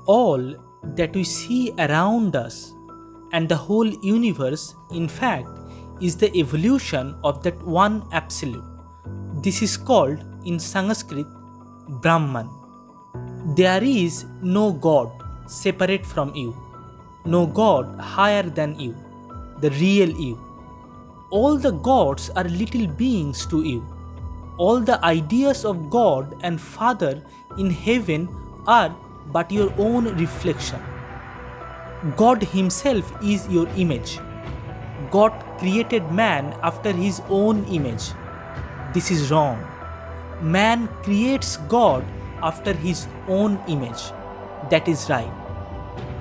All that we see around us and the whole universe, in fact, is the evolution of that one absolute. This is called in Sanskrit Brahman. There is no God separate from you, no God higher than you, the real you. All the gods are little beings to you. All the ideas of God and Father in heaven are but your own reflection. God Himself is your image. God created man after His own image. This is wrong. Man creates God after his own image. That is right.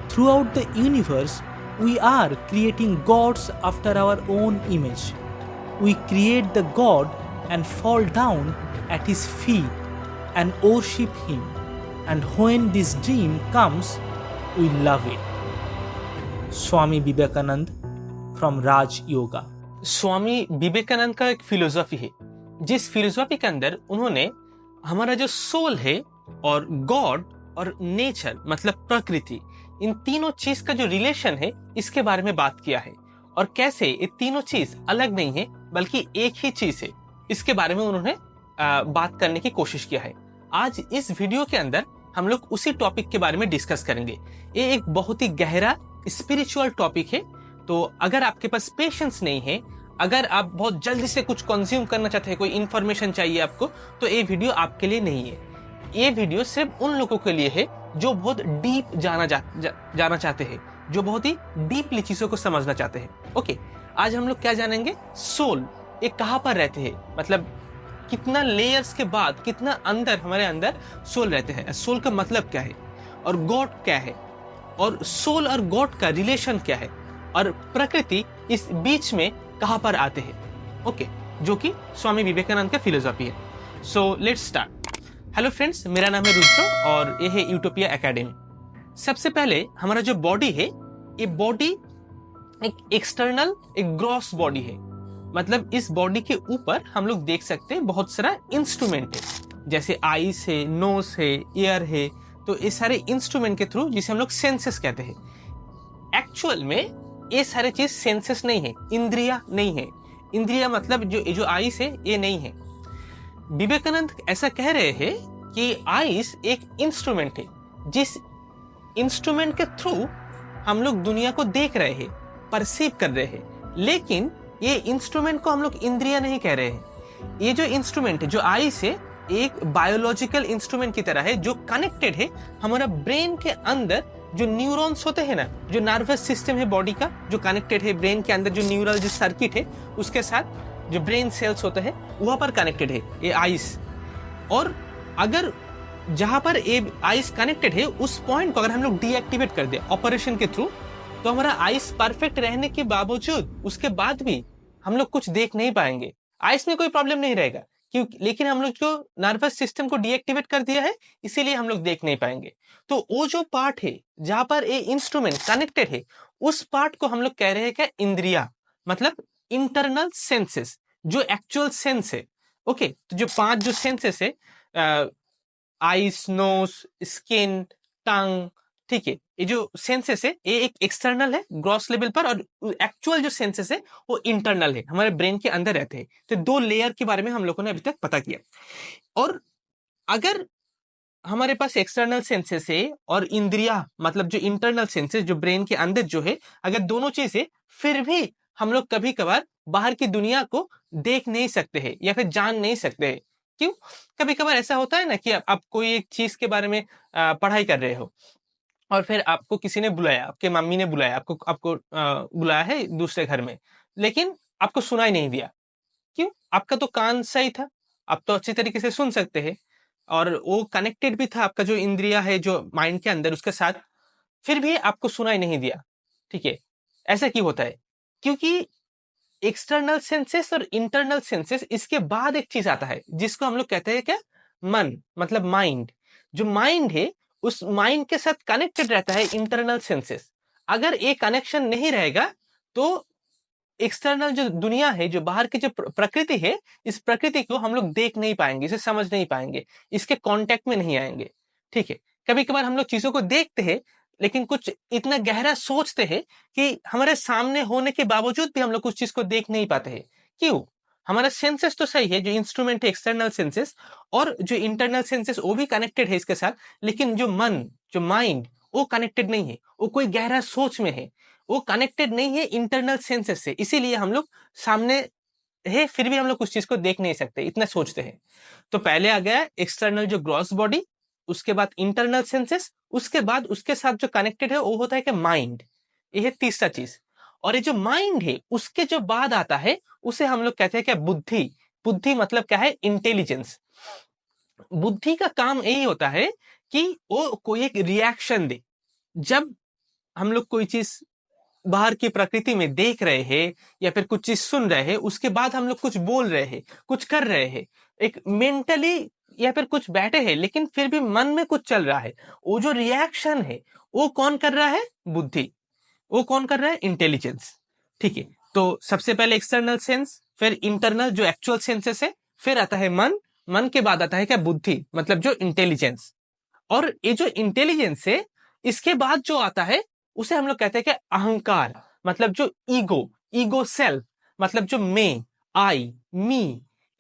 Throughout the universe, we are creating gods after our own image. We create the God and fall down at his feet and worship him. And when this dream comes, we love it. Swami Vivekanand from Raj Yoga. Swami Vivekananda का एक philosophy है, जिस philosophy के अंदर उन्होंने हमारा जो soul है और गॉड और नेचर मतलब प्रकृति, इन तीनों चीज का जो रिलेशन है इसके बारे में बात किया है और कैसे ये तीनों चीज अलग नहीं है बल्कि एक ही चीज है, इसके बारे में उन्होंने बात करने की कोशिश किया है। आज इस वीडियो के अंदर हम लोग उसी टॉपिक के बारे में डिस्कस करेंगे। ये एक बहुत ही गहरा स्पिरिचुअल टॉपिक है, तो अगर आपके पास पेशेंस नहीं है, अगर आप बहुत जल्दी से कुछ कंज्यूम करना चाहते हैं, कोई इंफॉर्मेशन चाहिए आपको, तो ये वीडियो आपके लिए नहीं है। ये वीडियो सिर्फ उन लोगों के लिए है जो बहुत डीप जाना चाहते हैं, जो बहुत ही डीपली चीजों को समझना चाहते हैं। ओके, आज हम लोग क्या जानेंगे? सोल ये कहाँ पर रहते हैं, मतलब कितना लेयर्स के बाद कितना अंदर हमारे अंदर सोल रहते हैं, सोल का मतलब क्या है और गॉड क्या है, और सोल और गॉड का रिलेशन क्या है, और प्रकृति इस बीच में कहां पर आते हैं। ओके, जो कि स्वामी विवेकानंद का फिलोसफी है। So let's start. Hello friends, मेरा नाम है रुद्र और ये है यूटोपिया एकेडमी। सबसे पहले हमारा जो बॉडी है, ये बॉडी एक एक्सटर्नल एक ग्रॉस बॉडी है, मतलब इस बॉडी के ऊपर हम लोग देख सकते हैं बहुत सारा इंस्ट्रूमेंट है, जैसे आईज है, नोज है, ईयर है, तो ये सारे इंस्ट्रूमेंट के थ्रू, जिसे हम लोग सेंसेस कहते हैं। एक्चुअल में ये सारे चीज सेंसेस नहीं है, इंद्रिया नहीं है। इंद्रिया मतलब जो आईज है ये नहीं है। विवेकानंद ऐसा कह रहे हैं कि आईज एक इंस्ट्रूमेंट है, जिस इंस्ट्रूमेंट के थ्रू हम लोग दुनिया को देख रहे हैं, परसीव कर रहे हैं, लेकिन ये इंस्ट्रूमेंट को हम लोग इंद्रिया नहीं कह रहे हैं। ये जो इंस्ट्रूमेंट है, जो आईज है, एक बायोलॉजिकल इंस्ट्रूमेंट की तरह है, जो कनेक्टेड है हमारा ब्रेन के अंदर। जो न्यूरॉन्स होते हैं ना, जो नर्वस सिस्टम है बॉडी का, जो कनेक्टेड है ब्रेन के अंदर, जो न्यूरल जो सर्किट है उसके साथ जो ब्रेन सेल्स होते हैं वहां पर कनेक्टेड है ये आइस। और अगर जहां पर ये आइस कनेक्टेड है, उस पॉइंट को अगर हम लोग डीएक्टिवेट कर दे ऑपरेशन के थ्रू, तो हमारा आइस परफेक्ट रहने के बावजूद उसके बाद भी हम लोग कुछ देख नहीं पाएंगे। आइस में कोई प्रॉब्लम नहीं रहेगा, क्योंकि लेकिन हम लोग जो नर्वस सिस्टम को डीएक्टिवेट कर दिया है, इसीलिए हम लोग देख नहीं पाएंगे। तो वो जो पार्ट है जहां पर ये इंस्ट्रूमेंट कनेक्टेड है, उस पार्ट को हम लोग कह रहे हैं क्या? इंद्रिया, मतलब इंटरनल सेंसेस, जो एक्चुअल सेंस है। ओके, तो जो 5 जो सेंसेस है, आईज, नोज, स्किन, टंग, ठीक है, ये जो सेंसेस है ये एक एक्सटर्नल है ग्रॉस लेवल पर, और एक्चुअल जो सेंसेस है वो इंटरनल है, हमारे ब्रेन के अंदर रहते हैं। तो 2 लेयर के बारे में हम लोगों ने अभी तक पता किया। और अगर हमारे पास एक्सटर्नल सेंसेस है और इंद्रिया मतलब जो इंटरनल सेंसेस जो ब्रेन के अंदर जो है, अगर दोनों चीज है, फिर भी हम लोग कभी कभार बाहर की दुनिया को देख नहीं सकते हैं या फिर जान नहीं सकते हैं। क्यों? कभी कभार ऐसा होता है ना कि आप कोई एक चीज के बारे में पढ़ाई कर रहे हो और फिर आपको किसी ने बुलाया, आपके मम्मी ने बुलाया, आपको बुलाया है दूसरे घर में, लेकिन आपको सुनाई नहीं दिया। क्यों? आपका तो कान सही था, आप तो अच्छी तरीके से सुन सकते हैं, और वो कनेक्टेड भी था आपका जो इंद्रिया है जो माइंड के अंदर उसके साथ, फिर भी आपको सुनाई नहीं दिया। ठीक है, ऐसा क्यों होता है? क्योंकि एक्सटर्नल सेंसेस और इंटरनल सेंसेस, इसके बाद एक चीज आता है जिसको हम लोग कहते हैं क्या? मन, मतलब माइंड। जो माइंड है, उस माइंड के साथ कनेक्टेड रहता है इंटरनल सेंसेस। अगर ये कनेक्शन नहीं रहेगा तो एक्सटर्नल जो दुनिया है, जो बाहर की जो प्रकृति है, इस प्रकृति को हम लोग देख नहीं पाएंगे, इसे समझ नहीं पाएंगे, इसके कांटेक्ट में नहीं आएंगे। ठीक है, कभी कभार हम लोग चीजों को देखते हैं लेकिन कुछ इतना गहरा सोचते हैं कि हमारे सामने होने के बावजूद भी हम लोग उस चीज को देख नहीं पाते हैं। क्यों? हमारा सेंसेस तो सही है, जो इंस्ट्रूमेंट है एक्सटर्नल सेंसेस, और जो इंटरनल सेंसेस वो भी कनेक्टेड है इसके साथ, लेकिन जो मन, जो माइंड, वो कनेक्टेड नहीं है, वो कोई गहरा सोच में है, वो कनेक्टेड नहीं है इंटरनल सेंसेस से। इसीलिए हम लोग सामने है फिर भी हम लोग उस चीज को देख नहीं सकते, इतना सोचते हैं। तो पहले आ गया एक्सटर्नल जो ग्रॉस बॉडी, उसके बाद इंटरनल सेंसेस, उसके बाद उसके साथ जो कनेक्टेड है वो होता है कि माइंड। ये है तीसरा चीज। और ये जो माइंड है उसके जो बाद आता है उसे हम लोग कहते हैं क्या? बुद्धि। बुद्धि मतलब क्या है? इंटेलिजेंस। बुद्धि का काम यही होता है कि वो कोई एक रिएक्शन दे। जब हम लोग कोई चीज बाहर की प्रकृति में देख रहे हैं या फिर कुछ चीज सुन रहे हैं, उसके बाद हम लोग कुछ बोल रहे हैं, कुछ कर रहे हैं, एक मेंटली या फिर कुछ बैठे हैं लेकिन फिर भी मन में कुछ चल रहा है, वो जो रिएक्शन है वो कौन कर रहा है? बुद्धि। वो कौन कर रहा है? इंटेलिजेंस। ठीक है, तो सबसे पहले एक्सटर्नल सेंस, फिर इंटरनल जो एक्चुअल सेंसेस है, फिर आता है मन, मन के बाद आता है क्या? बुद्धि, मतलब जो इंटेलिजेंस। और ये जो इंटेलिजेंस है इसके बाद जो आता है उसे हम लोग कहते हैं कि अहंकार, मतलब जो ईगो, ईगो सेल्फ, मतलब जो मैं, आई, मी,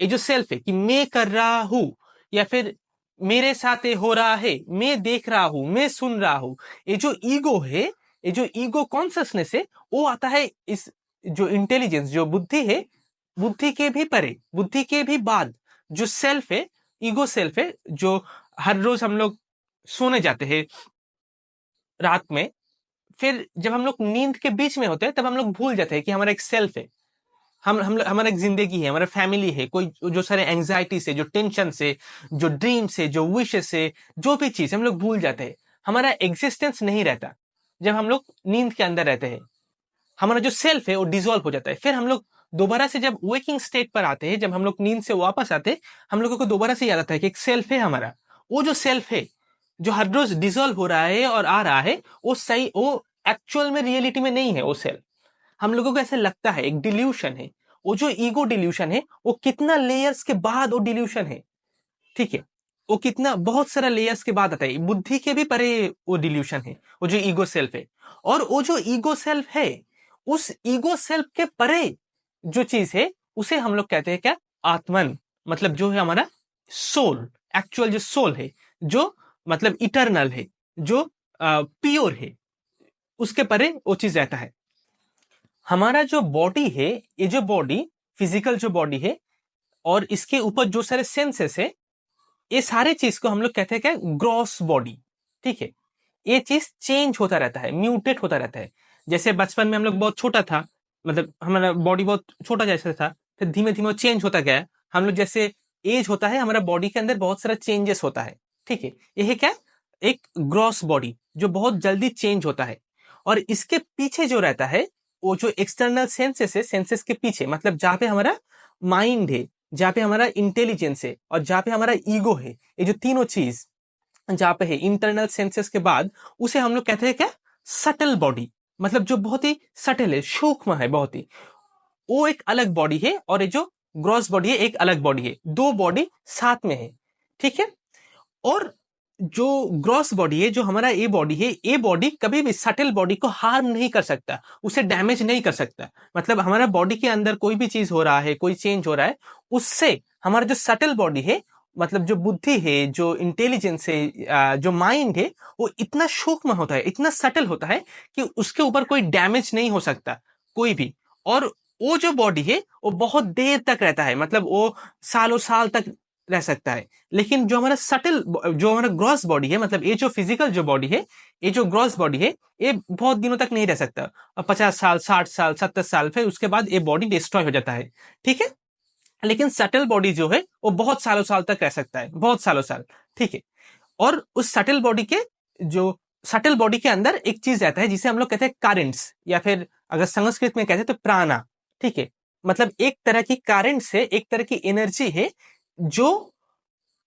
ये जो सेल्फ है कि मैं कर रहा हूं या फिर मेरे साथ ये हो रहा है, मैं देख रहा हूं, मैं सुन रहा हूं, ये जो ईगो है, ये जो ईगो कॉन्सियसनेस है, वो आता है इस जो इंटेलिजेंस, जो बुद्धि है, बुद्धि के भी परे, बुद्धि के भी बाद जो सेल्फ है, ईगो सेल्फ है, जो हर रोज हम लोग सोने जाते हैं रात में, फिर जब हम लोग नींद के बीच में होते हैं तब हम लोग भूल जाते हैं कि हमारा एक सेल्फ है, हम हमारा एक जिंदगी है, हमारा फैमिली है, कोई जो सारे एंजाइटी से, जो टेंशन से, जो ड्रीम से, जो विशेस से, जो भी चीज हम लोग भूल जाते हैं। हमारा एग्जिस्टेंस नहीं रहता जब हम लोग नींद के अंदर रहते हैं। हमारा जो सेल्फ है वो डिसॉल्व हो जाता है। फिर हम लोग दोबारा से जब वेकिंग स्टेट पर आते हैं, जब हम लोग नींद से वापस आते हैं, हम लोगों को दोबारा से याद आता है कि एक सेल्फ है हमारा। वो जो सेल्फ है जो हर रोज डिसॉल्व हो रहा है और आ रहा है, वो सही, वो एक्चुअल में रियलिटी में नहीं है वो सेल्फ। हम लोगों को ऐसे लगता है, एक डिल्यूशन है। वो जो ईगो डिल्यूशन है वो कितना लेयर्स के बाद वो डिल्यूशन है। ठीक है, वो कितना बहुत सारा लेयर्स के बाद आता है, बुद्धि के भी परे वो डिल्यूशन है, वो जो ईगो सेल्फ है। और वो जो ईगो सेल्फ है, उस ईगो सेल्फ के परे जो चीज है उसे हम लोग कहते हैं क्या? आत्मन, मतलब जो है हमारा सोल, एक्चुअल जो सोल है, जो मतलब इटर्नल है, जो प्योर है, उसके परे वो चीज रहता है। हमारा जो बॉडी है, ये जो बॉडी, फिजिकल जो बॉडी है, और इसके ऊपर जो सारे सेंसेस है, ये सारे चीज को हम लोग कहते हैं क्या? Gross body. ठीक है, ये चीज चेंज होता रहता है, म्यूटेट होता रहता है। जैसे बचपन में हम लोग बहुत छोटा था, मतलब हमारा बॉडी बहुत छोटा जैसा था, फिर धीमे धीमे चेंज होता गया। हम लोग जैसे एज होता है, हमारा बॉडी के अंदर बहुत सारा चेंजेस होता है। ठीक है, यह क्या? एक ग्रॉस बॉडी जो बहुत जल्दी चेंज होता है। और इसके पीछे जो रहता है, वो जो एक्सटर्नल सेंसेस है, सेंसेस के पीछे मतलब जहां पे हमारा माइंड है, जहां पे हमारा इंटेलिजेंस है, और जहां पे हमारा ईगो है, ये जो तीनों चीज जहां पे है इंटरनल सेंसेस के बाद, उसे हम लोग कहते हैं क्या? सटल बॉडी, मतलब जो बहुत ही सटल है, सूक्ष्म है बहुत ही, वो एक अलग बॉडी है। और ये जो ग्रॉस बॉडी है एक अलग बॉडी है, दो बॉडी साथ में है। ठीक है, और जो ग्रॉस बॉडी है, जो हमारा ये बॉडी है, ये बॉडी कभी भी सटल बॉडी को हार्म नहीं कर सकता, उसे डैमेज नहीं कर सकता। मतलब हमारा बॉडी के अंदर कोई भी चीज हो रहा है, कोई चेंज हो रहा है, उससे हमारा जो सटल बॉडी है, मतलब जो बुद्धि है, जो इंटेलिजेंस है, जो माइंड है, वो इतना सूक्ष्म होता है, इतना सटल होता है कि उसके ऊपर कोई डैमेज नहीं हो सकता कोई भी। और वो जो बॉडी है वो बहुत देर तक रहता है, मतलब वो सालों साल तक रह सकता है। लेकिन जो हमारा सटल, जो हमारा ग्रॉस बॉडी है, मतलब ये जो फिजिकल जो बॉडी है, ये जो ग्रॉस बॉडी है, ये बहुत दिनों तक नहीं रह सकता, 50 साल, 60 साल, 70 साल, फिर उसके बाद ये बॉडी डिस्ट्रॉय हो जाता है। ठीक है, लेकिन सटल बॉडी जो है वो बहुत सालों साल तक रह सकता है, बहुत सालों साल। ठीक है, और उस सटल बॉडी के, जो सटल बॉडी के अंदर एक चीज रहता है जिसे हम लोग कहते हैं करेंट्स, या फिर अगर संस्कृत में कहते हैं तो प्राणा। ठीक है, मतलब एक तरह की करेंट्स है, एक तरह की एनर्जी है, जो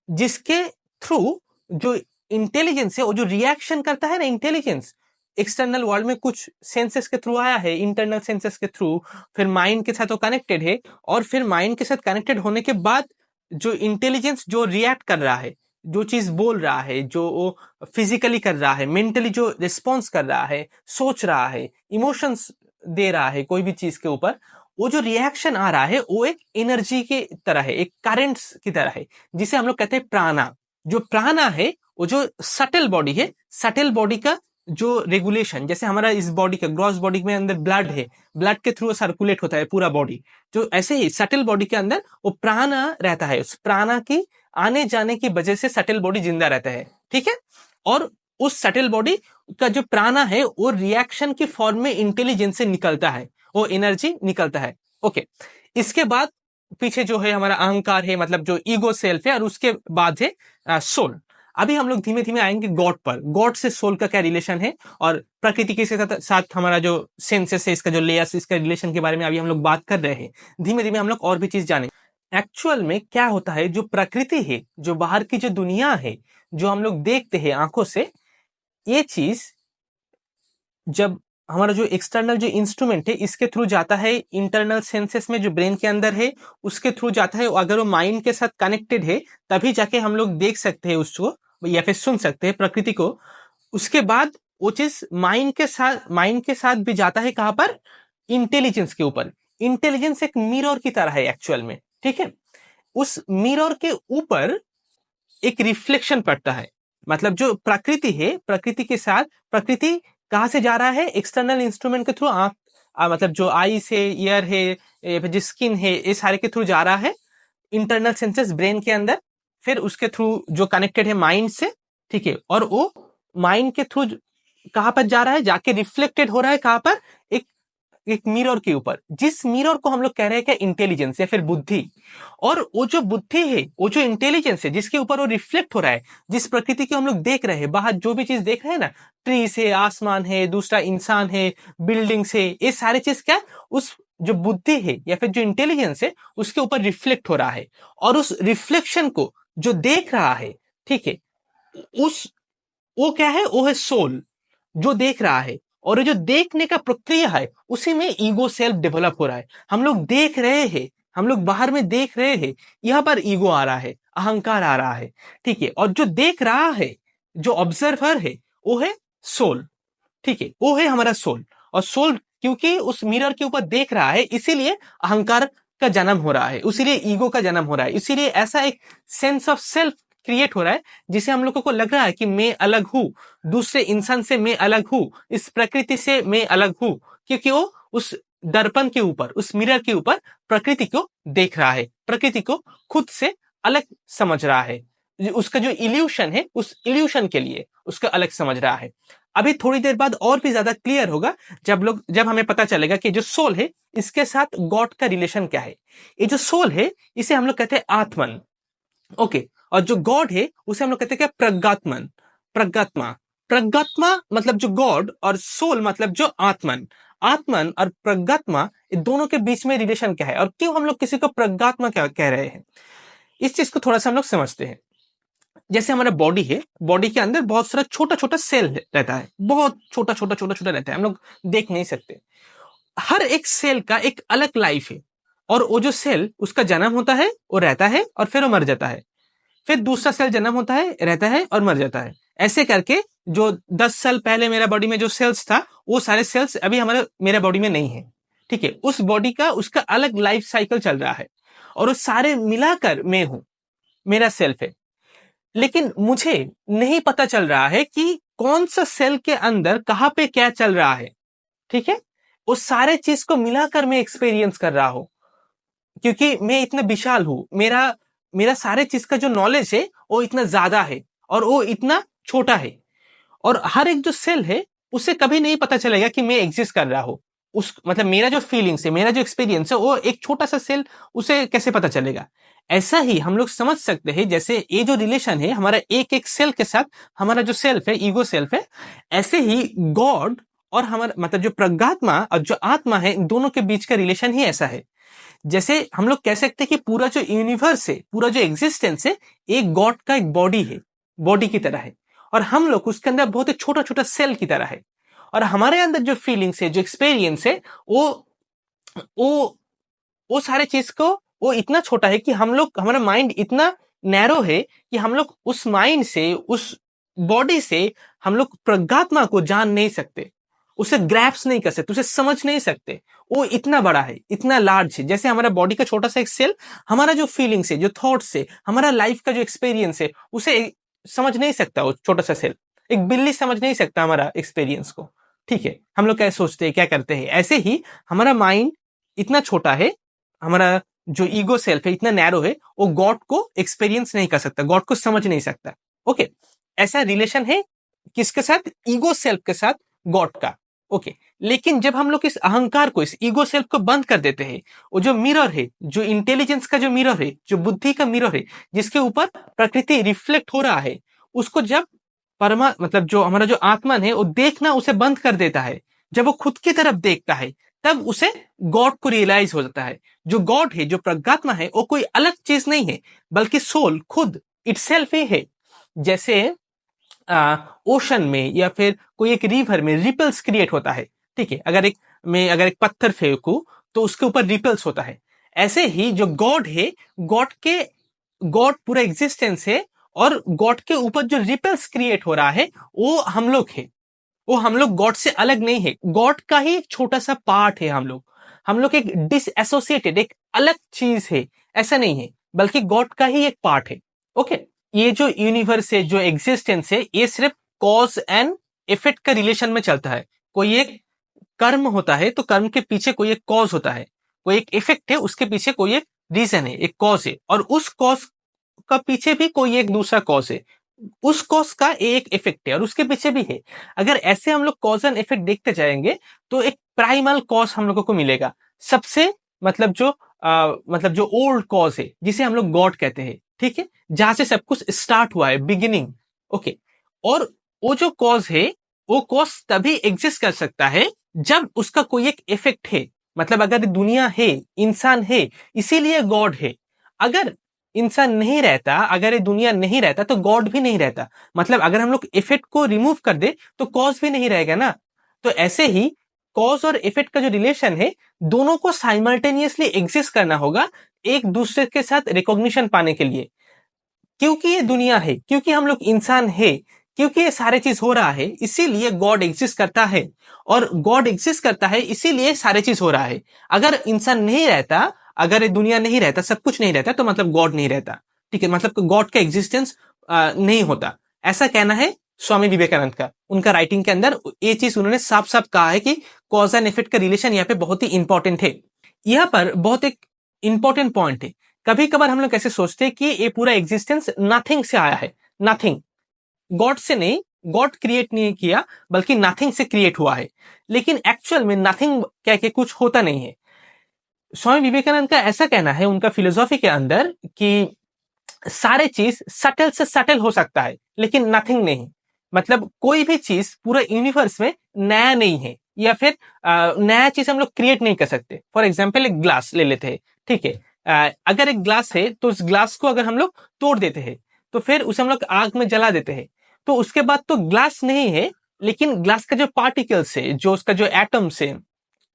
जिसके थ्रू जो इंटेलिजेंस है, वो जो रिएक्शन करता है ना, इंटेलिजेंस एक्सटर्नल वर्ल्ड में कुछ सेंसेस के थ्रू आया है, इंटरनल सेंसेस के थ्रू, फिर माइंड के साथ वो कनेक्टेड है, और फिर माइंड के साथ कनेक्टेड होने के बाद जो इंटेलिजेंस जो रिएक्ट कर रहा है, जो चीज बोल रहा है, जो वो फिजिकली कर रहा है, मेंटली जो रिस्पॉन्स कर रहा है, सोच रहा है, इमोशंस दे रहा है कोई भी चीज के ऊपर, वो जो रिएक्शन आ रहा है वो एक एनर्जी के तरह है, एक करंट्स की तरह है, जिसे हम लोग कहते हैं प्राणा। जो प्राणा है वो जो सटल बॉडी है, सटल बॉडी का जो रेगुलेशन, जैसे हमारा इस बॉडी का ग्रॉस बॉडी में अंदर ब्लड है, ब्लड के थ्रू सर्कुलेट होता है पूरा बॉडी, जो ऐसे ही सटल बॉडी के अंदर वो प्राणा रहता है, उस प्राणा की आने जाने की वजह से सटल बॉडी जिंदा रहता है। ठीक है, और उस सटल बॉडी का जो प्राणा है वो रिएक्शन की फॉर्म में इंटेलिजेंस से निकलता है, वो एनर्जी निकलता है। ओके, इसके बाद पीछे जो है हमारा अहंकार है, मतलब जो ईगो सेल्फ है, और उसके बाद है सोल। अभी हम लोग धीमे धीमे आएंगे गॉड पर। गॉड से सोल का क्या रिलेशन है, और प्रकृति के साथ हमारा जो सेंसेस है, इसका जो लेयर्स, इसका रिलेशन के बारे में अभी हम लोग बात कर रहे हैं। धीमे धीमे हम लोग और भी चीज जाने एक्चुअल में क्या होता है। जो प्रकृति है, जो बाहर की जो दुनिया है, जो हम लोग देखते हैं आंखों से, ये चीज जब हमारा जो एक्सटर्नल जो इंस्ट्रूमेंट है इसके थ्रू जाता है इंटरनल सेंसेस में, जो ब्रेन के अंदर है उसके थ्रू जाता है, अगर वो माइंड के साथ कनेक्टेड है तभी जाके हम लोग देख सकते हैं उसको या फिर सुन सकते हैं प्रकृति को। उसके बाद वो चीज माइंड के साथ भी जाता है, कहां पर, इंटेलिजेंस के ऊपर। इंटेलिजेंस एक मिरर की तरह है एक्चुअल में। ठीक है, उस मिरर के ऊपर एक रिफ्लेक्शन पड़ता है, मतलब जो प्रकृति है, प्रकृति के साथ, प्रकृति कहां से जा रहा है, एक्सटर्नल इंस्ट्रूमेंट के थ्रू, मतलब जो आईज है, ईयर है, जो स्किन है, ये सारे के थ्रू जा रहा है इंटरनल सेंसेस ब्रेन के अंदर, फिर उसके थ्रू जो कनेक्टेड है माइंड से। ठीक है, और वो माइंड के थ्रू कहां पर जा रहा है, जाके रिफ्लेक्टेड हो रहा है कहां पर, एक मिरर के ऊपर, जिस मिरर को हम लोग कह रहे हैं क्या, इंटेलिजेंस या फिर बुद्धि। और वो जो बुद्धि है, वो जो इंटेलिजेंस है, जिसके ऊपर वो रिफ्लेक्ट हो रहा है, जिस प्रकृति को हम लोग देख रहे हैं, बाहर जो भी चीज देख रहे हैं ना, ट्रीज है, आसमान है, दूसरा इंसान है, बिल्डिंग्स है, ये सारी चीज क्या, उस जो बुद्धि है या फिर जो इंटेलिजेंस है उसके ऊपर रिफ्लेक्ट हो रहा है। और उस रिफ्लेक्शन को जो देख रहा है, ठीक है, उस वो क्या है, वो है सोल, जो देख रहा है। और ये जो देखने का प्रक्रिया है उसी में ईगो सेल्फ डेवलप हो रहा है। हम लोग देख रहे हैं, हम लोग बाहर में देख रहे हैं, यहां पर ईगो आ रहा है, अहंकार आ रहा है। ठीक है, और जो देख रहा है, जो ऑब्जर्वर है, वो है सोल। ठीक है, वो है हमारा सोल। और सोल क्योंकि उस मिरर के ऊपर देख रहा है, इसीलिए अहंकार का जन्म हो रहा है, इसीलिए ईगो का जन्म हो रहा है, इसीलिए ऐसा एक सेंस ऑफ सेल्फ क्रिएट हो रहा है, जिसे हम लोगों को लग रहा है कि मैं अलग हूं, दूसरे इंसान से मैं अलग हूं, इस प्रकृति से मैं अलग हूं, क्योंकि वो उस दर्पण के ऊपर, उस मिरर के ऊपर प्रकृति को देख रहा है, प्रकृति को खुद से अलग समझ रहा है। उसका जो इल्यूशन है, उस इल्यूशन के लिए उसका अलग समझ रहा है। अभी थोड़ी देर बाद और भी ज्यादा क्लियर होगा, जब हमें पता चलेगा कि जो सोल है इसके साथ गॉड का रिलेशन क्या है। ये जो सोल है इसे हम लोग कहते हैं आत्मन। ओके, और जो गॉड है उसे हम लोग कहते हैं क्या, प्रज्ञात्मन, प्रज्ञात्मा। प्रज्ञात्मा मतलब जो गॉड, और सोल मतलब जो आत्मन। आत्मन और प्रज्ञात्मा, ये दोनों के बीच में रिलेशन क्या है, और क्यों हम लोग किसी को प्रज्ञात्मा क्या कह रहे हैं, इस चीज को थोड़ा सा हम लोग समझते हैं। जैसे हमारा बॉडी है, बॉडी के अंदर बहुत सारा छोटा छोटा सेल रहता है, बहुत छोटा छोटा छोटा छोटा रहता है, हम लोग देख नहीं सकते। हर एक सेल का एक अलग लाइफ है, और वो जो सेल, उसका जन्म होता है, वो रहता है, और फिर वो मर जाता है, फिर दूसरा सेल जन्म होता है, रहता है, और मर जाता है। ऐसे करके जो 10 साल पहले मेरा बॉडी में जो सेल्स था, वो सारे सेल्स अभी मेरे बॉडी में नहीं है। ठीक है, उस बॉडी का उसका अलग लाइफ साइकिल चल रहा है, और वो सारे मिलाकर मैं हूं, मेरा सेल्फ है। लेकिन मुझे नहीं पता चल रहा है कि कौन सा सेल के अंदर कहां पे क्या चल रहा है। ठीक है, उस सारे चीज को मिलाकर मैं एक्सपीरियंस कर रहा हूं, क्योंकि मैं इतना विशाल हूं, मेरा मेरा सारे चीज का जो नॉलेज है वो इतना ज्यादा है, और वो इतना छोटा है। और हर एक जो सेल है उसे कभी नहीं पता चलेगा कि मैं एग्जिस्ट कर रहा हूं। उस मतलब मेरा जो फीलिंग्स है, मेरा जो एक्सपीरियंस है, वो एक छोटा सा सेल, उसे कैसे पता चलेगा। ऐसा ही हम लोग समझ सकते हैं, जैसे ये जो रिलेशन है हमारा एक एक सेल के साथ, हमारा जो सेल्फ है, ईगो सेल्फ है, ऐसे ही गॉड और हमारा मतलब जो प्रज्ञात्मा और जो आत्मा है, दोनों के बीच का रिलेशन ही ऐसा है। जैसे हम लोग कह सकते हैं कि पूरा जो यूनिवर्स है, पूरा जो एग्जिस्टेंस है, एक गॉड का एक बॉडी है, बॉडी की तरह है, और हम लोग उसके अंदर बहुत ही छोटा छोटा सेल की तरह है। और हमारे अंदर जो फीलिंग्स है, जो एक्सपीरियंस है, वो वो सारे चीज को, वो इतना छोटा है कि हम लोग, हमारा माइंड इतना नैरो है कि हम लोग उस माइंड से, उस बॉडी से हम लोग प्रज्ञात्मा को जान नहीं सकते, उसे ग्रैप्स नहीं कर सकते, उसे समझ नहीं सकते। वो इतना बड़ा है, इतना लार्ज है। जैसे हमारा बॉडी का छोटा सा एक सेल हमारा जो फीलिंग्स है, जो थॉट्स है, हमारा लाइफ का जो एक्सपीरियंस है, उसे समझ नहीं सकता। वो छोटा सा सेल, एक बिल्ली समझ नहीं सकता हमारा एक्सपीरियंस को। ठीक है, हम लोग क्या सोचते हैं, क्या करते हैं। ऐसे ही हमारा माइंड इतना छोटा है, हमारा जो ईगो सेल्फ है इतना नैरो है, वो गॉड को एक्सपीरियंस नहीं कर सकता, गॉड को समझ नहीं सकता। ओके, ऐसा रिलेशन है किसके साथ? ईगो सेल्फ के साथ गॉड का। ओके, लेकिन जब हम लोग इस अहंकार को, इस ईगो सेल्फ को बंद कर देते हैं, वो जो मिरर है, जो इंटेलिजेंस का जो मिरर है, जो बुद्धि का मिरर है, जिसके ऊपर प्रकृति रिफ्लेक्ट हो रहा है, उसको जब मतलब जो हमारा जो आत्मन है वो देखना उसे बंद कर देता है, जब वो खुद की तरफ देखता है, तब उसे गॉड को रियलाइज हो जाता है। जो गॉड है, जो प्रज्ञात्मा है, वो कोई अलग चीज नहीं है, बल्कि सोल खुद इटसेल्फ ही है। जैसे ओशन में या फिर कोई एक रिवर में रिपल्स क्रिएट होता है। ठीक है, अगर एक पत्थर फेंकू तो उसके ऊपर रिपल्स होता है। ऐसे ही जो गॉड है, गॉड पूरा एग्जिस्टेंस है, और गॉड के ऊपर जो रिपल्स क्रिएट हो रहा है वो हम लोग है। वो हम लोग गॉड से अलग नहीं है, गॉड का ही एक छोटा सा पार्ट है। हम लोग एक डिसएसोसिएटेड, एक अलग चीज है, ऐसा नहीं है, बल्कि गॉड का ही एक पार्ट है। ओके, ये जो यूनिवर्स है, जो एग्जिस्टेंस है, ये सिर्फ कॉज एंड इफेक्ट का रिलेशन में चलता है। कोई एक कर्म होता है तो कर्म के पीछे कोई एक कॉज होता है, कोई एक इफेक्ट है, उसके पीछे कोई एक रीजन है, एक कॉज है, और उस कॉज का पीछे भी कोई एक दूसरा कॉज है, उस कॉज का एक इफेक्ट है, और उसके पीछे भी है। अगर ऐसे हम लोग कॉज एंड इफेक्ट देखते जाएंगे तो एक प्राइमल कॉज हम लोगों को मिलेगा, सबसे मतलब जो ओल्ड कॉज है, जिसे हम लोग गॉड कहते हैं। ठीक है, जहां से सब कुछ स्टार्ट हुआ है, बिगिनिंग। ओके, और वो जो कॉज है, वो कॉज तभी एग्जिस्ट कर सकता है जब उसका कोई एक इफेक्ट है। मतलब अगर दुनिया है, इंसान है, इसीलिए गॉड है। अगर इंसान नहीं रहता, अगर ये दुनिया नहीं रहता, तो गॉड भी नहीं रहता। मतलब अगर हम लोग इफेक्ट को रिमूव कर दे तो कॉज भी नहीं रहेगा ना। तो ऐसे ही कॉज और इफेक्ट का जो रिलेशन है, दोनों को साइमल्टेनियसली एग्जिस्ट करना होगा एक दूसरे के साथ रिकॉग्निशन पाने के लिए। क्योंकि ये दुनिया है, क्योंकि हम लोग इंसान है, क्योंकि ये सारे चीज हो रहा है, इसीलिए गॉड एग्जिस्ट करता है। और गॉड एग्जिस्ट करता है इसीलिए सारे चीज हो रहा है। अगर इंसान नहीं रहता, अगर ये दुनिया नहीं रहता, सब कुछ नहीं रहता, तो मतलब गॉड नहीं रहता। ठीक है, मतलब गॉड का एग्जिस्टेंस नहीं होता, ऐसा कहना है स्वामी विवेकानंद का। उनका राइटिंग के अंदर ये चीज उन्होंने साफ साफ कहा है कि कॉज एंड इफेक्ट का रिलेशन यहाँ पे बहुत ही इंपॉर्टेंट है। यहाँ पर बहुत एक इंपॉर्टेंट पॉइंट है। कभी कभार हम लोग ऐसे सोचते हैं कि ये पूरा एग्जिस्टेंस नथिंग से आया है। नथिंग, गॉड से नहीं, गॉड क्रिएट नहीं किया, बल्कि नथिंग से क्रिएट हुआ है। लेकिन एक्चुअल में नथिंग कह के कुछ होता नहीं है। स्वामी विवेकानंद का ऐसा कहना है उनका फिलोसॉफी के अंदर कि सारे चीज सटल से सटल हो सकता है, लेकिन नथिंग नहीं। मतलब कोई भी चीज पूरा यूनिवर्स में नया नहीं है, या फिर नया चीज हम लोग क्रिएट नहीं कर सकते। फॉर एग्जाम्पल एक ग्लास ले लेते हैं। ठीक है, अगर एक ग्लास है तो उस ग्लास को अगर हम लोग तोड़ देते हैं, तो फिर उसे हम लोग आग में जला देते हैं, तो उसके बाद तो ग्लास नहीं है, लेकिन ग्लास का जो पार्टिकल्स है, जो उसका जो एटम्स है,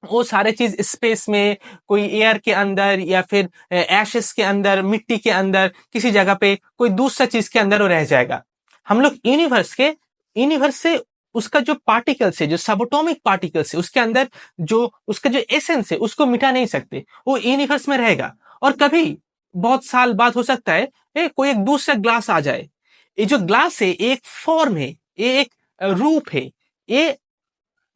वो सारे चीज स्पेस में, कोई एयर के अंदर, या फिर एशेस के अंदर, मिट्टी के अंदर, किसी जगह पे कोई दूसरा चीज के अंदर वो रह जाएगा। हम लोग यूनिवर्स से उसका जो पार्टिकल्स है, जो सबोटॉमिक पार्टिकल्स है, उसके अंदर जो उसका जो एसेंस है, उसको मिटा नहीं सकते, वो यूनिवर्स में रहेगा। और कभी बहुत साल बाद हो सकता है कोई एक दूसरा ग्लास आ जाए। ये जो ग्लास है एक फॉर्म है, ये एक रूप है, ये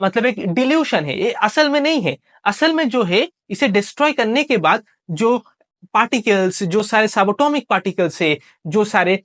मतलब एक डिल्यूशन है, ये असल में नहीं है। असल में जो है, इसे डिस्ट्रॉय करने के बाद जो पार्टिकल्स, जो सारे सबोटॉमिक पार्टिकल्स है, जो सारे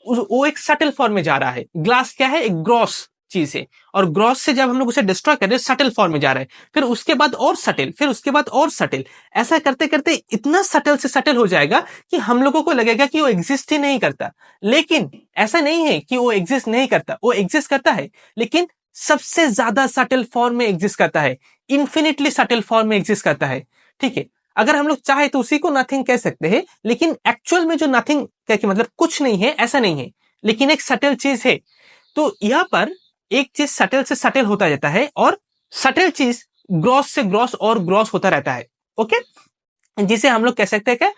वो एक सटल फॉर्म में जा रहा है। ग्लास क्या है? एक ग्रॉस चीज है, और ग्रॉस से जब हम लोग उसे डिस्ट्रॉय कर रहे हैं, सटल फॉर्म में जा रहा है, फिर उसके बाद और सटल, फिर उसके बाद और सटल। ऐसा करते करते इतना सटल से सटल हो जाएगा कि हम लोगों को लगेगा कि वो एग्जिस्ट ही नहीं करता। लेकिन ऐसा नहीं है कि वो एग्जिस्ट नहीं करता, वो एग्जिस्ट करता है, लेकिन सबसे ज्यादा सटल फॉर्म में एग्जिस्ट करता है, इन्फिनिटली सटल फॉर्म में एग्जिस्ट करता है। ठीक है, अगर हम लोग चाहे तो उसी को नथिंग कह सकते हैं, लेकिन एक्चुअल में जो नथिंग कह के मतलब कुछ नहीं है, ऐसा नहीं है, लेकिन एक सटल चीज है। तो यहां पर एक चीज सटल से सटल होता जाता है, और सटल चीज ग्रॉस से ग्रॉस और ग्रॉस होता रहता है। ओके, जिसे हम लोग कह सकते हैं क्या?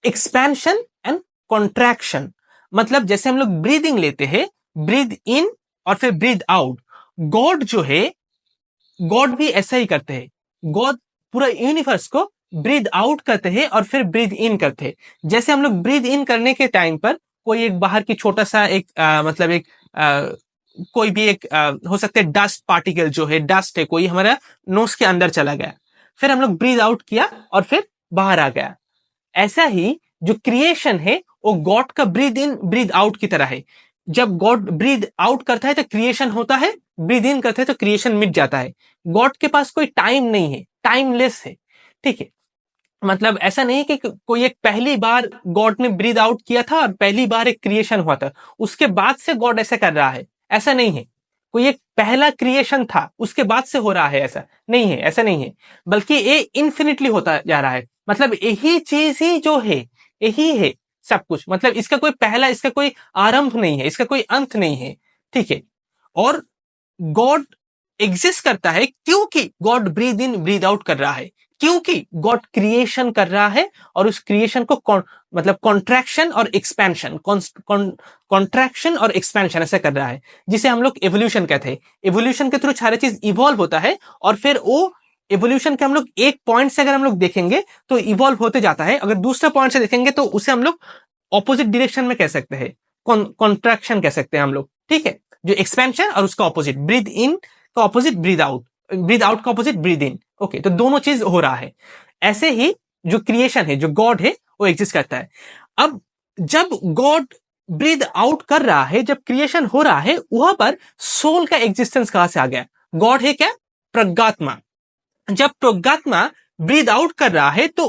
एक्सपेंशन एंड कॉन्ट्रैक्शन, मतलब जैसे हम लोग ब्रीदिंग लेते हैं, ब्रीद इन और फिर ब्रीद आउट, गॉड जो है, गॉड भी ऐसा ही करते हैं। गॉड पूरा यूनिवर्स को ब्रीद आउट करते हैं और फिर ब्रीद इन करते हैं। जैसे हम लोग ब्रीद इन करने के टाइम पर कोई एक बाहर की छोटा सा एक मतलब एक कोई भी एक हो सकता है डस्ट पार्टिकल जो है, डस्ट है कोई, हमारा नोज के अंदर चला गया, फिर हम लोग ब्रीद आउट किया और फिर बाहर आ गया। ऐसा ही जो क्रिएशन है वो गॉड का ब्रीद इन ब्रीद आउट की तरह है। जब गॉड ब्रीद आउट करता है तो क्रिएशन होता है, ब्रीद इन करता है तो क्रिएशन मिट जाता है। गॉड के पास कोई टाइम नहीं है, टाइमलेस है, ठीक है। मतलब ऐसा नहीं कि कोई एक पहली बार गॉड ने ब्रीद आउट किया था और पहली बार एक क्रिएशन हुआ था, उसके बाद से गॉड ऐसा कर रहा है, ऐसा नहीं है। कोई एक पहला क्रिएशन था उसके बाद से हो रहा है, ऐसा नहीं है, ऐसा नहीं है, बल्कि ये इन्फिनिटली होता जा रहा है। मतलब यही चीज ही जो है, यही है सब कुछ। मतलब इसका कोई पहला, इसका कोई आरंभ नहीं है, इसका कोई अंत नहीं है, ठीक है। और गॉड एग्जिस्ट करता है क्योंकि God breathe in breathe out कर रहा है, क्योंकि गॉड क्रिएशन कर रहा है और उस क्रिएशन को मतलब कॉन्ट्रैक्शन और एक्सपेंशन, कॉन्ट्रैक्शन और एक्सपेंशन ऐसा कर रहा है, जिसे हम लोग एवोल्यूशन कहते हैं। एवोल्यूशन के थ्रू सारी चीज इवॉल्व होता है और फिर वो एवोल्यूशन के हम लोग एक पॉइंट से अगर हम लोग देखेंगे तो इवॉल्व होते जाता है, अगर दूसरे पॉइंट से देखेंगे तो उसे हम लोग ऑपोजिट डायरेक्शन में कह सकते हैं, कॉन्ट्रैक्शन कह सकते हैं हम लोग, ठीक है। जो एक्सपेंशन और उसका ऑपोजिट, ब्रीद इन का opposite breathe out, breathe out का ऑपोजिट ब्रीद इन, ओके। तो दोनों चीज हो रहा है। ऐसे ही जो क्रिएशन है, जो गॉड है, वो एग्जिस्ट करता है। अब जब गॉड ब्रीद आउट कर रहा है, जब क्रिएशन हो रहा है, वहां पर सोल का एग्जिस्टेंस कहां से आ गया? गॉड है क्या? प्रज्ञात्मा। जब प्रज्ञात्मा ब्रीद आउट कर रहा है तो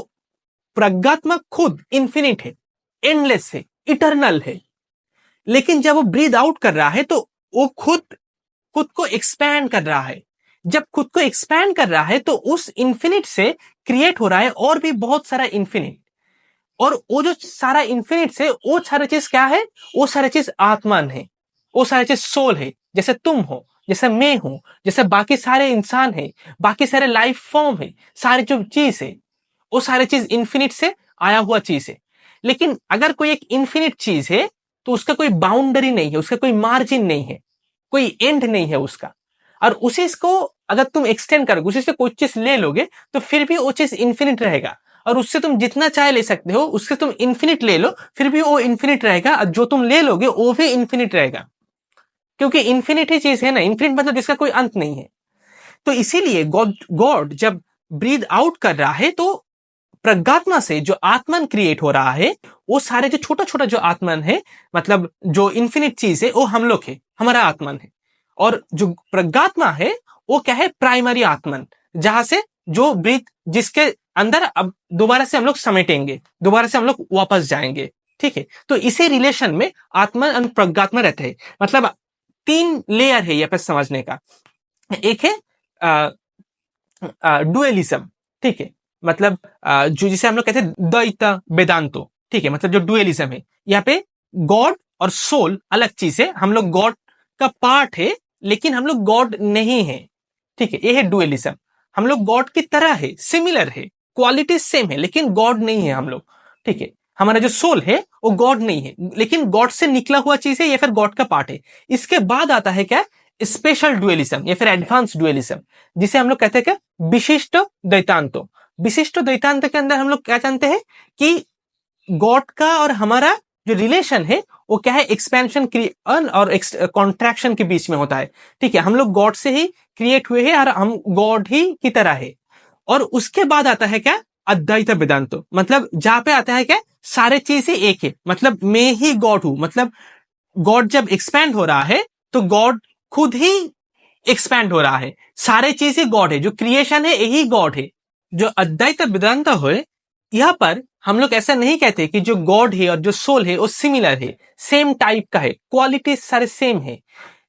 प्रज्ञात्मा खुद इंफिनिट है, एंडलेस है, इटर्नल है। लेकिन जब वो ब्रीद आउट कर रहा है तो वो खुद को एक्सपैंड कर रहा है। जब खुद को एक्सपैंड कर रहा है तो उस इंफिनिट से क्रिएट हो रहा है और भी बहुत सारा इंफिनिट। और वो जो सारा इंफिनिट से वो सारी चीज क्या है? वो सारी चीज आत्मान है, वो सारी चीज सोल है। जैसे तुम हो, जैसे मैं हूं, जैसे बाकी सारे इंसान है, बाकी सारे लाइफ फॉर्म है, सारी जो चीज है वो सारी चीज इंफिनिट से आया हुआ चीज है। लेकिन अगर कोई एक इंफिनिट चीज है तो उसका कोई बाउंड्री नहीं है, उसका कोई मार्जिन नहीं है, कोई एंड नहीं है उसका। और उसी को अगर तुम एक्सटेंड करोगे, उसी से कोई चीज ले लोगे तो फिर भी वो चीज इंफिनिट रहेगा। और उससे तुम जितना चाहे ले सकते हो, उससे तुम इंफिनिट ले लो फिर भी वो इंफिनिट रहेगा, और जो तुम ले लोगे वो भी इंफिनिट रहेगा, क्योंकि इंफिनिट ही चीज है ना। इंफिनिट मतलब जिसका कोई अंत नहीं है। तो इसीलिए गॉड जब ब्रीद आउट कर रहा है तो प्रज्ञात्मा से जो आत्मन क्रिएट हो रहा है, वो सारे जो छोटा छोटा जो आत्मन है, मतलब जो इन्फिनिट चीज है, वो हम लोग है, हमारा आत्मन है। और जो प्रज्ञात्मा है वो क्या है? प्राइमरी आत्मन, जहां से जो ब्रीथ, जिसके अंदर अब दोबारा से हम लोग समेटेंगे, दोबारा से हम लोग वापस जाएंगे, ठीक है। तो इसी रिलेशन में आत्मा और प्रज्ञात्मा रहते हैं। मतलब 3 लेयर है यहाँ पे समझने का। एक है डुअलिज्म, ठीक है, मतलब जो जिसे हम लोग कहते हैं द्वैत वेदांतो, ठीक है। मतलब जो डुअलिज्म है, यहाँ पे गॉड और सोल अलग चीज है। हम लोग गॉड का पार्ट है लेकिन हम लोग गॉड नहीं है, ठीक है। ये है डुअलिज्म। हम लोग गॉड की तरह है, सिमिलर है, क्वालिटी सेम है, लेकिन गॉड नहीं है हम लोग, ठीक है। हमारा जो सोल है वो गॉड नहीं है, लेकिन गॉड से निकला हुआ चीज है या फिर गॉड का पार्ट है। इसके बाद आता है क्या? स्पेशल डुअलिज्म या फिर एडवांस डुअलिज्म, जिसे हम लोग कहते हैं क्या? विशिष्ट द्वैतांतो। विशिष्ट द्वैतांत के अंदर हम लोग क्या जानते हैं कि गॉड का और हमारा जो रिलेशन है वो क्या है? एक्सपेंशन और कॉन्ट्रैक्शन के बीच में होता है, ठीक है। हम लोग गॉड से ही क्रिएट हुए हैं और हम गॉड ही की तरह है। और उसके बाद आता है क्या? अद्वैत वेदांतो, मतलब जहां पे आता है क्या? सारे चीजें एक है, मतलब मैं ही गॉड हूं। मतलब गॉड जब एक्सपैंड हो रहा है तो गॉड खुद ही एक्सपैंड हो रहा है, सारे चीजें गॉड है, जो क्रिएशन है यही गॉड है। जो अद्वैत वेदांत है, यहाँ पर हम लोग ऐसा नहीं कहते कि जो गॉड है और जो सोल है वो सिमिलर है, सेम टाइप का है, क्वालिटी सारे सेम है,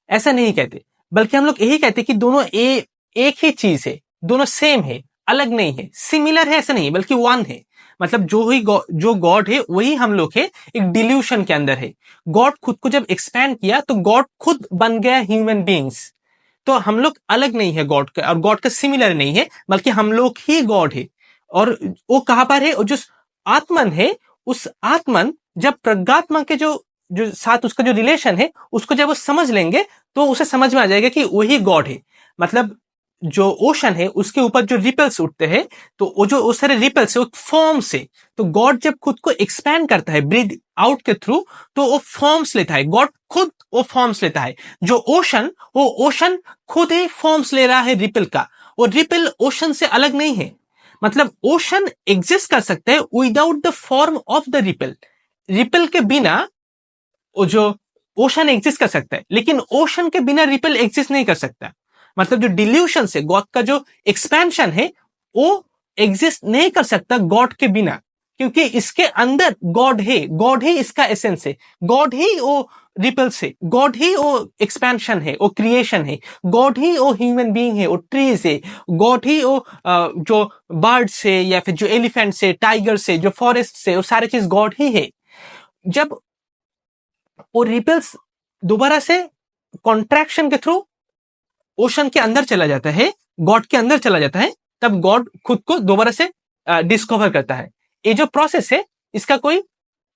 ऐसा नहीं कहते। बल्कि हम लोग यही कहते कि दोनों एक ही चीज है, दोनों सेम है, अलग नहीं है, सिमिलर है ऐसा नहीं, बल्कि वन है। मतलब जो गॉड है वही हम लोग है, एक डिल्यूशन के अंदर है। गॉड खुद को जब एक्सपैंड किया तो गॉड खुद बन गया ह्यूमन बींग्स। तो हम लोग अलग नहीं है गॉड का, और गॉड का सिमिलर नहीं है, बल्कि हम लोग ही गॉड है। और वो कहां पर है? जो आत्मन है, उस आत्मन जब प्रज्ञात्मा के जो जो साथ उसका जो रिलेशन है उसको जब वो समझ लेंगे तो उसे समझ में आ जाएगा कि वही गॉड है। मतलब जो ओशन है उसके ऊपर जो रिपल्स उठते हैं, तो वो जो उस सारे रिपल्स है फॉर्म से, तो गॉड जब खुद को एक्सपैंड करता है ब्रीथ आउट के थ्रू, तो वो फॉर्म्स लेता है, गॉड खुद वो फॉर्म्स लेता है। जो ओशन, वो ओशन खुद ही फॉर्म्स ले रहा है रिपल का, वो रिपल ओशन से अलग नहीं है। मतलब ओशन एग्जिस्ट कर सकता है without the form of the ripple. Ripple के बिना वो जो ओशन एग्जिस्ट कर सकता है, लेकिन ओशन के बिना रिपल एग्जिस्ट नहीं कर सकता। मतलब जो डिल्यूशन से गॉड का जो एक्सपेंशन है वो एग्जिस्ट नहीं कर सकता गॉड के बिना, क्योंकि इसके अंदर गॉड है, गॉड ही इसका एसेंस है, गॉड ही वो रिपल्स है, गॉड ही वो एक्सपेंशन है, वो क्रिएशन है, गॉड ही वो ह्यूमन बीइंग है, वो ट्रीज है, गॉड ही वो जो बर्ड से या फिर जो एलिफेंट से, टाइगर से, जो फॉरेस्ट से, वो सारे चीज गॉड ही है। जब वो रिपल्स दोबारा से कॉन्ट्रैक्शन के थ्रू ओशन के अंदर चला जाता है, गॉड के अंदर चला जाता है, तब गॉड खुद को दोबारा से डिस्कवर करता है। ये जो प्रोसेस है इसका कोई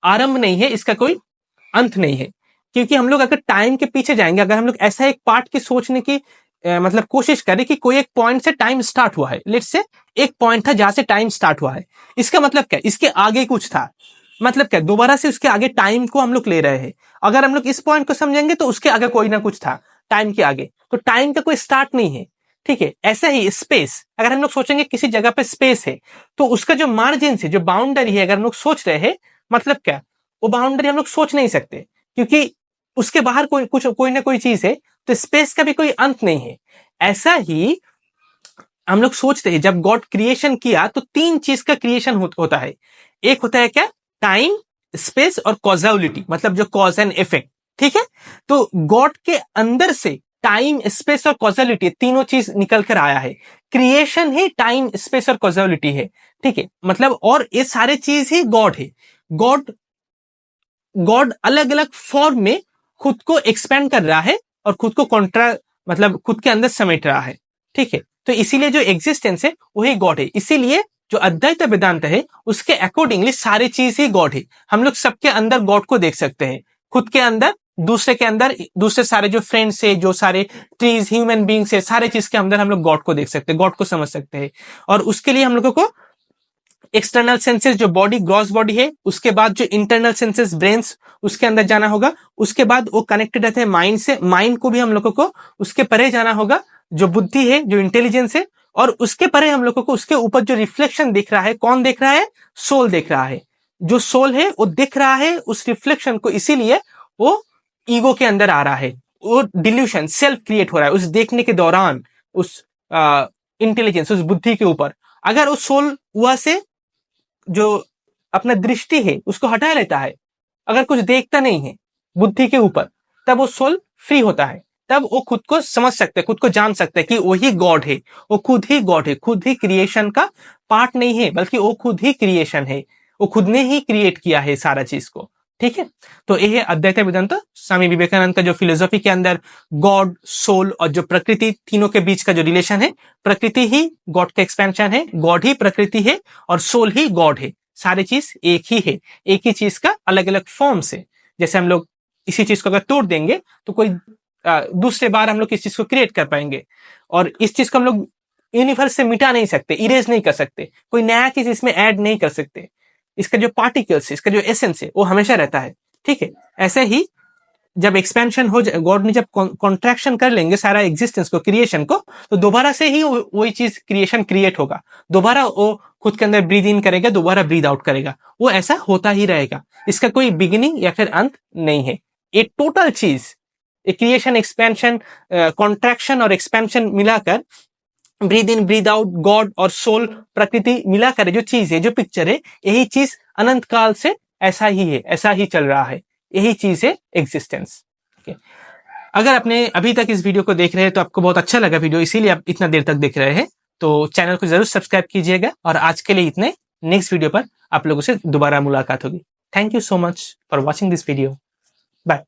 आरंभ नहीं है, इसका कोई अंत नहीं है। क्योंकि हम लोग अगर टाइम के पीछे जाएंगे, अगर हम लोग ऐसा एक पार्ट की सोचने की मतलब कोशिश करें कि कोई एक पॉइंट से टाइम स्टार्ट हुआ है, लेट्स से एक पॉइंट था जहां से टाइम स्टार्ट हुआ है, इसका मतलब क्या, इसके आगे कुछ था, मतलब क्या, दोबारा से उसके आगे टाइम को हम लोग ले रहे हैं। अगर हम लोग इस पॉइंट को समझेंगे तो उसके आगे कोई ना कुछ था टाइम के आगे, तो टाइम का कोई स्टार्ट नहीं है। ठीक है, ऐसा ही स्पेस, अगर हम लोग सोचेंगे किसी जगह पे स्पेस है, तो उसका जो मार्जिन है, जो बाउंड्री है, अगर हम लोग सोच रहे हैं, मतलब क्या, वो बाउंड्री हम लोग सोच नहीं सकते, क्योंकि उसके बाहर कोई ना कोई चीज है, तो स्पेस का भी कोई अंत नहीं है। ऐसा ही हम लोग सोचते हैं जब गॉड क्रिएशन किया तो तीन चीज का क्रिएशन होता है। एक होता है क्या, टाइम, स्पेस और कॉजालिटी, मतलब जो कॉज एंड इफेक्ट। ठीक है, तो गॉड के अंदर से टाइम, स्पेस और कॉजालिटी तीनों चीज निकल कर आया है। क्रिएशन ही टाइम, स्पेस और कॉजालिटी है। ठीक है, मतलब और ये सारे चीज ही गॉड है। गॉड गॉड अलग अलग फॉर्म में खुद को एक्सपेंड कर रहा है और खुद को मतलब खुद के अंदर समेट रहा है। ठीक है, तो इसीलिए जो एग्जिस्टेंस है वही गॉड है। इसीलिए जो अद्वैत वेदांत है उसके अकॉर्डिंगली सारी चीज ही गॉड है। हम लोग सबके अंदर गॉड को देख सकते हैं, खुद के अंदर, दूसरे के अंदर, दूसरे सारे जो फ्रेंड्स है, जो सारे ट्रीज, ह्यूमन बींग्स है, सारे चीज के अंदर हम लोग गॉड को देख सकते हैं, गॉड को समझ सकते हैं। और उसके लिए हम लोगों को एक्सटर्नल सेंसेस, जो बॉडी, ग्रॉस बॉडी है, उसके बाद जो इंटरनल सेंसेस, ब्रेन्स, उसके अंदर जाना होगा। उसके बाद वो कनेक्टेड रहते हैं माइंड से, माइंड को भी हम लोगों को उसके परे जाना होगा, जो बुद्धि है, जो इंटेलिजेंस है। और उसके परे हम लोगों को उसके ऊपर जो रिफ्लेक्शन दिख रहा है, कौन देख रहा है, सोल देख रहा है। जो सोल है वो दिख रहा है उस रिफ्लेक्शन को, इसीलिए वो ईगो के अंदर आ रहा है, वो डिल्यूशन, सेल्फ क्रिएट हो रहा है उस देखने के दौरान, उस इंटेलिजेंस, उस बुद्धि के ऊपर। अगर उस सोल वहां से जो अपना दृष्टि है उसको हटा लेता है, अगर कुछ देखता नहीं है बुद्धि के ऊपर, तब वो सोल फ्री होता है, तब वो खुद को समझ सकते हैं, खुद को जान सकते हैं कि वही गॉड है, वो खुद ही गॉड है, खुद ही क्रिएशन का पार्ट नहीं है, बल्कि वो खुद ही क्रिएशन है, वो खुद ने ही क्रिएट किया है सारा चीज को। ठीक है, तो ये है अद्वैत वेदांत, स्वामी विवेकानंद का जो फिलोसॉफी के अंदर गॉड, सोल और जो प्रकृति, तीनों के बीच का जो रिलेशन है, प्रकृति ही गॉड का एक्सपेंशन है, गॉड ही प्रकृति है और सोल ही गॉड है। सारी चीज एक ही है, एक ही चीज का अलग अलग फॉर्म से। जैसे हम लोग इसी चीज को अगर तोड़ देंगे तो कोई दूसरे बार हम लोग इस चीज को क्रिएट कर पाएंगे, और इस चीज को हम लोग यूनिवर्स से मिटा नहीं सकते, इरेज नहीं कर सकते, कोई नया चीज इसमें ऐड नहीं कर सकते। इसका जो पार्टिकल्स है, इसका जो एसेंस है, वो हमेशा रहता है। ठीक है, ऐसे ही जब एक्सपेंशन हो जाए, गॉड ने जब कॉन्ट्रैक्शन कर लेंगे सारा एग्जिस्टेंस को, क्रिएशन को, तो दोबारा से ही वही चीज क्रिएशन क्रिएट होगा, दोबारा वो खुद के अंदर ब्रीद इन करेगा, दोबारा ब्रीद आउट करेगा, वो ऐसा होता ही रहेगा। इसका कोई बिगिनिंग या फिर अंत नहीं है। ये टोटल चीज, क्रिएशन, एक्सपेंशन, कॉन्ट्रैक्शन और एक्सपेंशन मिलाकर, breathe in, breathe out, God और सोल, प्रकृति मिलाकर जो चीज है, जो पिक्चर है, यही चीज अनंत काल से ऐसा ही है, ऐसा ही चल रहा है, यही चीज है एग्जिस्टेंस। अगर आपने अभी तक इस वीडियो को देख रहे हैं तो आपको बहुत अच्छा लगा वीडियो, इसीलिए आप इतना देर तक देख रहे हैं, तो चैनल को जरूर सब्सक्राइब कीजिएगा। और आज के लिए इतने, नेक्स्ट वीडियो पर आप लोगों से दोबारा मुलाकात होगी। Thank you so much for watching this video. Bye.